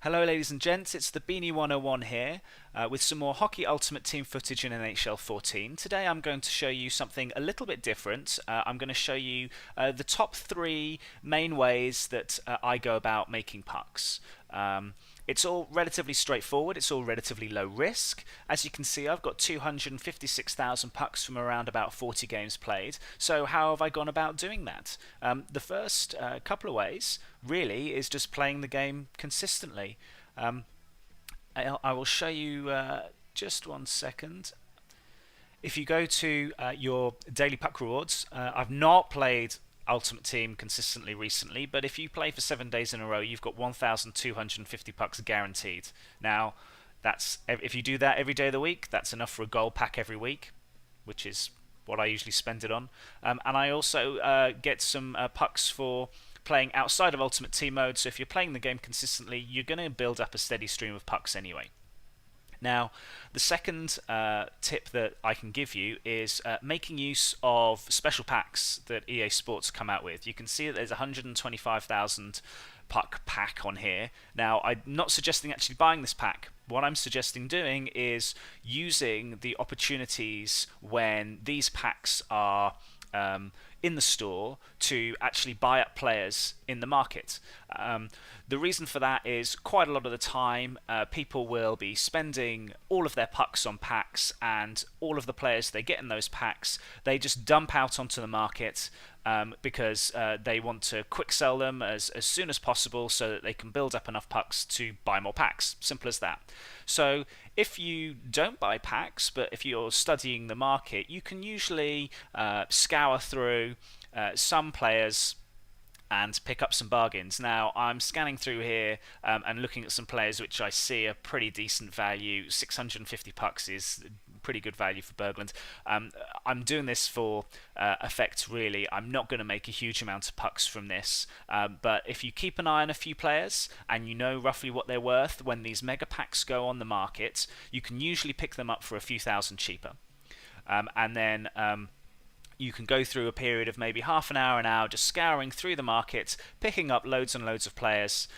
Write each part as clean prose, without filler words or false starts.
Hello, ladies and gents. It's the Beanie 101 here with some more Hockey Ultimate Team footage in NHL 14. Today, I'm going to show you something a little bit different. I'm going to show you the top three main ways that I go about making pucks. It's all relatively straightforward. It's all relatively low risk. As you can see, I've got 256,000 pucks from around about 40 games played. So how have I gone about doing that? The first couple of ways really is just playing the game consistently. I will show you just 1 second. If you go to your daily puck rewards, I've not played Ultimate Team consistently recently, but if you play for 7 days in a row, you've got 1,250 pucks guaranteed. Now, that's if you do that every day of the week, that's enough for a gold pack every week, which is what I usually spend it on. And I also get some pucks for playing outside of Ultimate Team mode, so if you're playing the game consistently, you're going to build up a steady stream of pucks anyway. Now, the second tip that I can give you is making use of special packs that EA Sports come out with. You can see that there's 125,000 puck pack on here. Now, I'm not suggesting actually buying this pack. What I'm suggesting doing is using the opportunities when these packs are in the store to actually buy up players in the market. The reason for that is quite a lot of the time people will be spending all of their pucks on packs, and all of the players they get in those packs they just dump out onto the market because they want to quick sell them as soon as possible so that they can build up enough pucks to buy more packs. Simple as that. So if you don't buy packs, but if you're studying the market, you can usually scour through some players and pick up some bargains. Now, I'm scanning through here and looking at some players which I see are pretty decent value. 650 pucks is pretty good value for Berglund. I'm doing this for effect, really. I'm not going to make a huge amount of pucks from this, but if you keep an eye on a few players and you know roughly what they're worth, when these mega packs go on the market, you can usually pick them up for a few thousand cheaper. And then you can go through a period of maybe half an hour just scouring through the market, picking up loads and loads of players,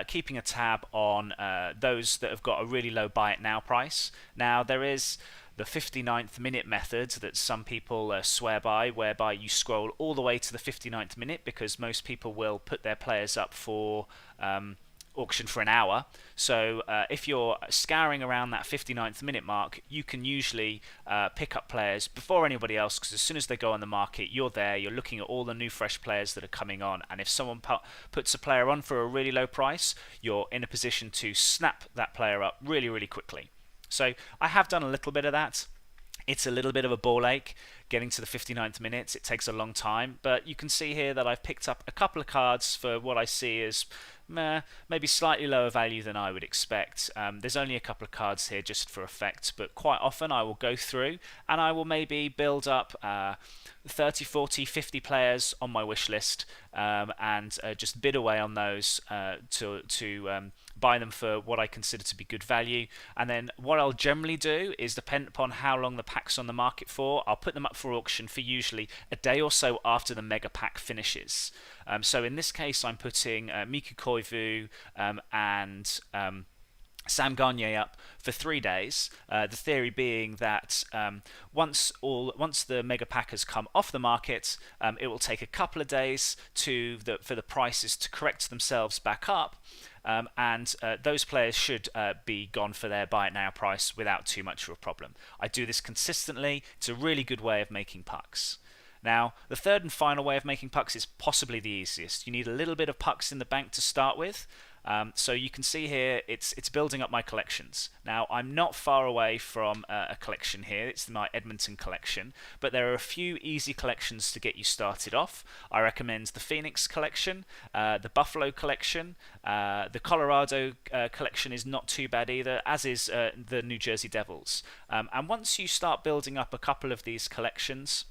keeping a tab on those that have got a really low buy it now price. Now, there is the 59th minute method that some people swear by, whereby you scroll all the way to the 59th minute, because most people will put their players up for auction for an hour. So if you're scouring around that 59th minute mark, you can usually pick up players before anybody else, because as soon as they go on the market, you're there, you're looking at all the new fresh players that are coming on, and if someone puts a player on for a really low price, you're in a position to snap that player up really, really quickly. So I have done a little bit of that. It's a little bit of a ball ache getting to the 59th minutes. It takes a long time, but you can see here that I've picked up a couple of cards for what I see as maybe slightly lower value than I would expect. There's only a couple of cards here just for effect, but quite often I will go through and I will maybe build up 30, 40, 50 players on my wish list and just bid away on those to buy them for what I consider to be good value. And then what I'll generally do is, depend upon how long the pack's on the market for, I'll put them up for auction for usually a day or so after the mega pack finishes. So in this case, I'm putting Miku Koivu and Sam Gagner up for 3 days. The theory being that once the mega pack has come off the market, it will take a couple of days for the prices to correct themselves back up, and those players should be gone for their buy it now price without too much of a problem. I do this consistently. It's a really good way of making pucks. Now, the third and final way of making pucks is possibly the easiest. You need a little bit of pucks in the bank to start with. So you can see here it's building up my collections. Now, I'm not far away from a collection here. It's my Edmonton collection, but there are a few easy collections to get you started off. I recommend the Phoenix collection, the Buffalo collection, the Colorado collection is not too bad either, as is the New Jersey Devils. And once you start building up a couple of these collections,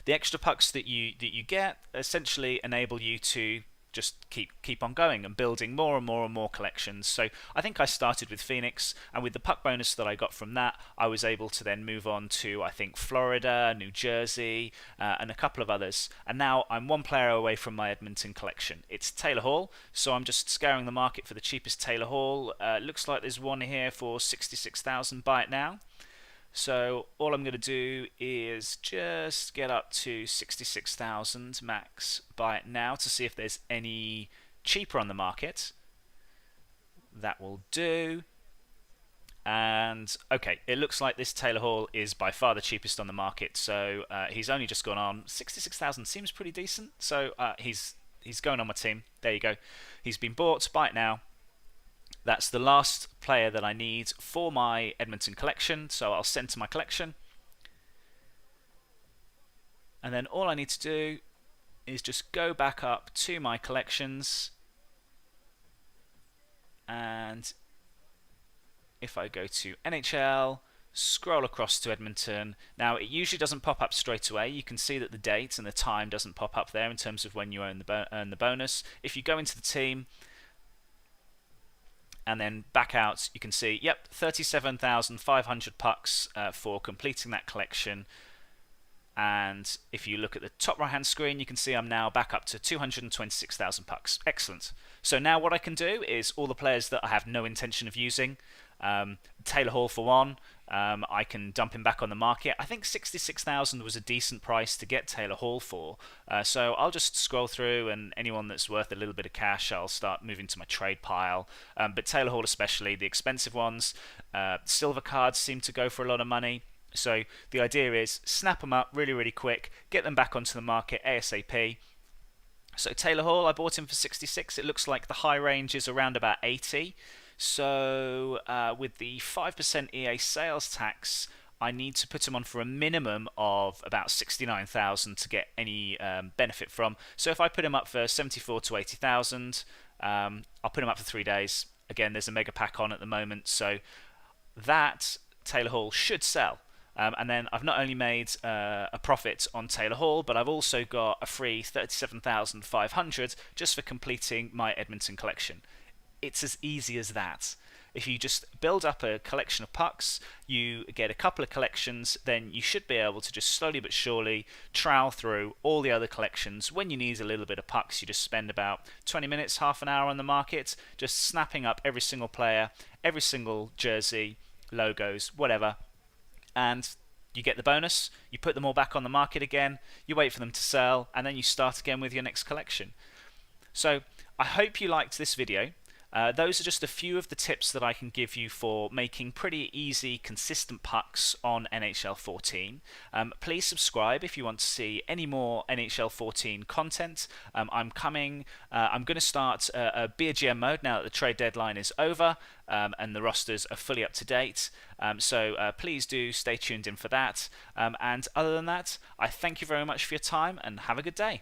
the extra pucks that you get essentially enable you to just keep on going and building more and more and more collections. So I think I started with Phoenix, and with the puck bonus that I got from that, I was able to then move on to, I think, Florida, New Jersey, and a couple of others. And now I'm one player away from my Edmonton collection. It's Taylor Hall, so I'm just scouring the market for the cheapest Taylor Hall. Looks like there's one here for 66,000. Buy it now. So all I'm going to do is just get up to 66,000 max, buy it now to see if there's any cheaper on the market. That will do. And okay, it looks like this Taylor Hall is by far the cheapest on the market. So he's only just gone on. 66,000 seems pretty decent. So he's going on my team. There you go. He's been bought. Buy it now. That's the last player that I need for my Edmonton collection, so I'll send to my collection. And then all I need to do is just go back up to my collections, and if I go to NHL, scroll across to Edmonton. Now it usually doesn't pop up straight away. You can see that the date and the time doesn't pop up there in terms of when you earn the bonus. If you go into the team and then back out, you can see, yep, 37,500 pucks for completing that collection. And if you look at the top right hand screen, you can see I'm now back up to 226,000 pucks. Excellent. So now what I can do is all the players that I have no intention of using, Taylor Hall for one, I can dump him back on the market. I think 66,000 was a decent price to get Taylor Hall for. So I'll just scroll through, and anyone that's worth a little bit of cash, I'll start moving to my trade pile. But Taylor Hall especially, the expensive ones, silver cards seem to go for a lot of money. So the idea is snap them up really, really quick, get them back onto the market ASAP. So Taylor Hall, I bought him for 66. It looks like the high range is around about 80. So with the 5% EA sales tax, I need to put him on for a minimum of about 69,000 to get any benefit from. So if I put him up for 74 to 80,000, I'll put him up for 3 days. Again, there's a mega pack on at the moment, so that Taylor Hall should sell. And then I've not only made a profit on Taylor Hall, but I've also got a free 37,500 just for completing my Edmonton collection. It's as easy as that. If you just build up a collection of pucks, you get a couple of collections, then you should be able to just slowly but surely trowel through all the other collections. When you need a little bit of pucks, you just spend about 20 minutes, half an hour on the market, just snapping up every single player, every single jersey, logos, whatever. And you get the bonus, you put them all back on the market again, you wait for them to sell, and then you start again with your next collection. So I hope you liked this video. Those are just a few of the tips that I can give you for making pretty easy, consistent pucks on NHL 14. Please subscribe if you want to see any more NHL 14 content. I'm going to start a Beer GM mode now that the trade deadline is over and the rosters are fully up to date. So please do stay tuned in for that. And other than that, I thank you very much for your time and have a good day.